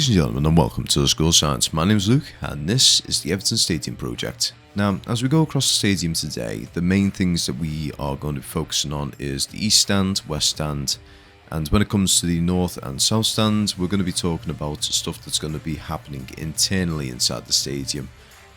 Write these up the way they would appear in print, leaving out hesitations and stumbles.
Ladies and gentlemen, and welcome to the School of Science. My name is Luke, and this is the Everton Stadium project. Now, as we go across the stadium today, the main things that we are going to be focusing on is the East Stand, West Stand, and when it comes to the North and South Stand, we're going to be talking about stuff that's going to be happening internally inside the stadium.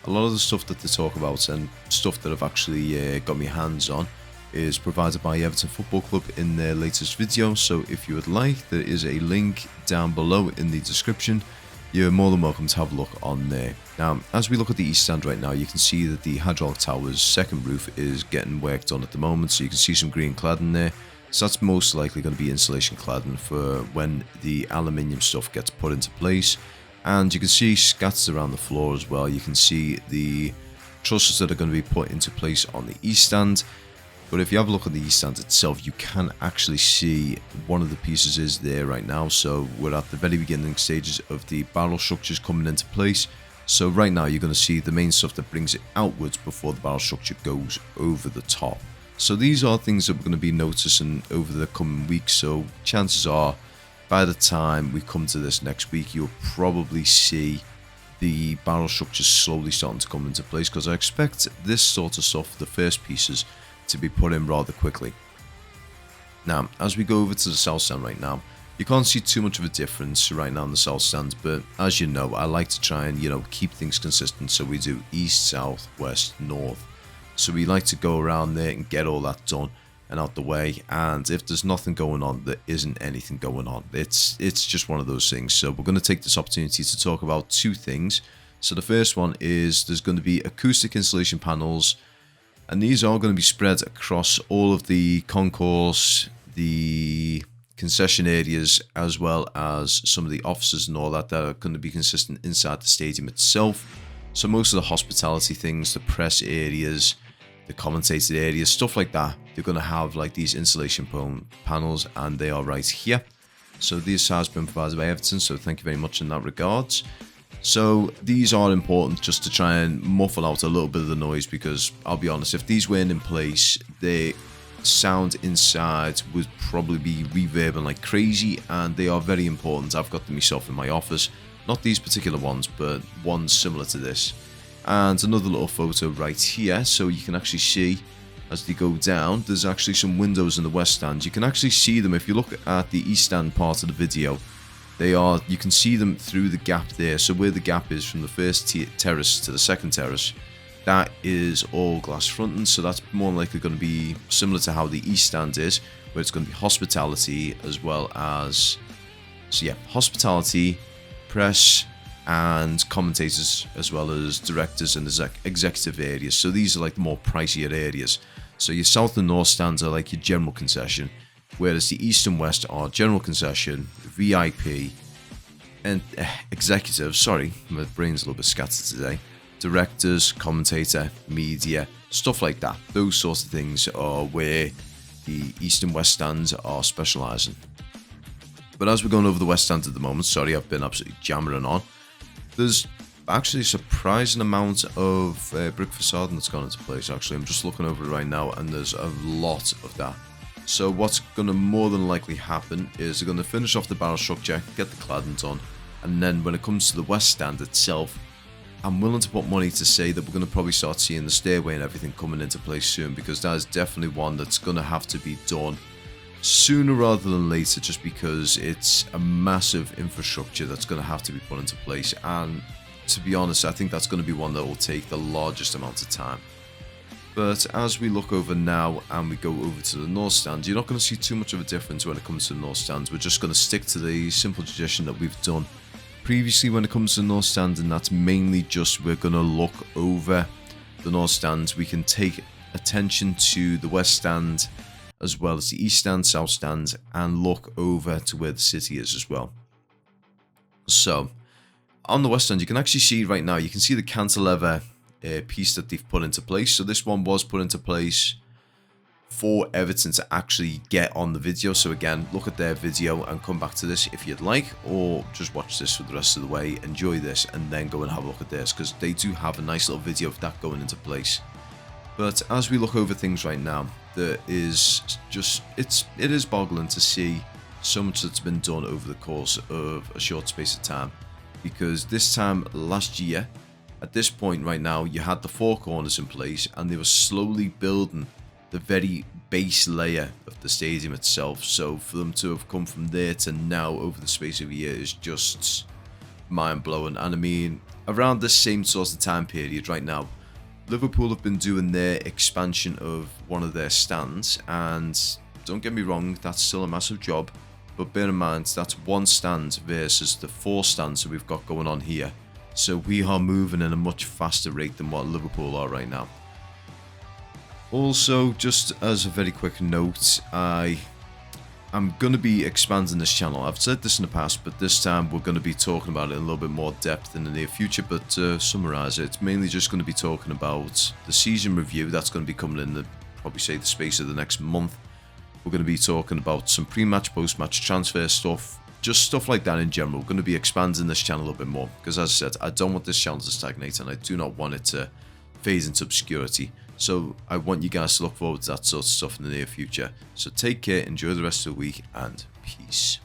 A lot of the stuff that they talk about and stuff that I've actually got my hands on is provided by Everton Football Club in their latest video, so if you would like, there is a link down below in the description. You're more than welcome to have a look on there. Now, as we look at the East Stand right now, you can see that the hydraulic tower's second roof is getting worked on at the moment, so you can see some green cladding there. So that's most likely going to be insulation cladding for when the aluminium stuff gets put into place. And you can see scats around the floor as well. You can see the trusses that are going to be put into place on the East Stand. But if you have a look at the East Stand itself, you can actually see one of the pieces is there right now. So we're at the very beginning stages of the barrel structures coming into place. So right now you're going to see the main stuff that brings it outwards before the barrel structure goes over the top. So these are things that we're going to be noticing over the coming weeks. So chances are by the time we come to this next week, you'll probably see the barrel structures slowly starting to come into place, because I expect this sort of stuff, the first pieces, to be put in rather quickly. Now, as we go over to the South Stand right now, you can't see too much of a difference right now in the South Stand, but as you know, I like to try and, keep things consistent, so we do East, South, West, North. So we like to go around there and get all that done and out the way, and if there's nothing going on, there isn't anything going on. It's just one of those things. So we're going to take this opportunity to talk about two things. So the first one is there's going to be acoustic insulation panels, and these are going to be spread across all of the concourse, the concession areas, as well as some of the offices and all that are going to be consistent inside the stadium itself. So most of the hospitality things, the press areas, the commentator areas, stuff like that, they're going to have like these insulation panels, and they are right here. So this has been provided by Everton, so thank you very much in that regards. So these are important just to try and muffle out a little bit of the noise, because I'll be honest, if these weren't in place, the sound inside would probably be reverbing like crazy, and they are very important. I've got them myself in my office, not these particular ones, but ones similar to this. And another little photo right here, so you can actually see as they go down, there's actually some windows in the West Stand. You can actually see them if you look at the East Stand part of the video. You can see them through the gap there. So where the gap is from the first terrace to the second terrace, that is all glass fronting. So that's more likely going to be similar to how the East Stand is, where it's going to be hospitality as well as, hospitality, press, and commentators, as well as directors and executive areas. So these are like the more pricier areas. So your South and North Stands are like your general concession, whereas the East and West are general concession, VIP, and executive. Sorry, my brain's a little bit scattered today. Directors, commentator, media, stuff like that. Those sorts of things are where the East and West Stands are specialising. But as we're going over the West Stand at the moment, sorry, I've been absolutely jammering on. There's actually a surprising amount of brick facade that's gone into place. Actually, I'm just looking over it right now, and there's a lot of that. So what's going to more than likely happen is they're going to finish off the barrel structure, get the cladding done, and then when it comes to the West Stand itself, I'm willing to put money to say that we're going to probably start seeing the stairway and everything coming into place soon, because that is definitely one that's going to have to be done sooner rather than later, just because it's a massive infrastructure that's going to have to be put into place. And to be honest, I think that's going to be one that will take the largest amount of time. But as we look over now and we go over to the North Stand, you're not going to see too much of a difference when it comes to the North Stand. We're just going to stick to the simple tradition that we've done previously when it comes to the North Stand, and that's mainly just we're going to look over the North Stand. We can take attention to the West Stand as well as the East Stand, South Stand, and look over to where the city is as well. So on the West Stand, you can actually see right now, you can see the cantilever piece that they've put into place. So this one was put into place for Everton to actually get on the video. So again, look at their video and come back to this if you'd like, or just watch this for the rest of the way, enjoy this, and then go and have a look at this, because they do have a nice little video of that going into place. But as we look over things right now, there is just, it is boggling to see so much that's been done over the course of a short space of time. because this time last year, at this point right now, you had the four corners in place and they were slowly building the very base layer of the stadium itself. So for them to have come from there to now over the space of a year is just mind-blowing. And I mean, around the same sort of time period right now, Liverpool have been doing their expansion of one of their stands, and don't get me wrong, that's still a massive job, but bear in mind that's one stand versus the four stands that we've got going on here. So we are moving at a much faster rate than what Liverpool are right now. Also, just as a very quick note, I'm going to be expanding this channel. I've said this in the past, but this time we're going to be talking about it in a little bit more depth in the near future. But to summarise it, it's mainly just going to be talking about the season review. That's going to be coming in probably say the space of the next month. We're going to be talking about some pre-match, post-match transfer stuff, just stuff like that in general. We're going to be expanding this channel a little bit more because, as I said, I don't want this channel to stagnate and I do not want it to phase into obscurity. So I want you guys to look forward to that sort of stuff in the near future. So take care, enjoy the rest of the week, and peace.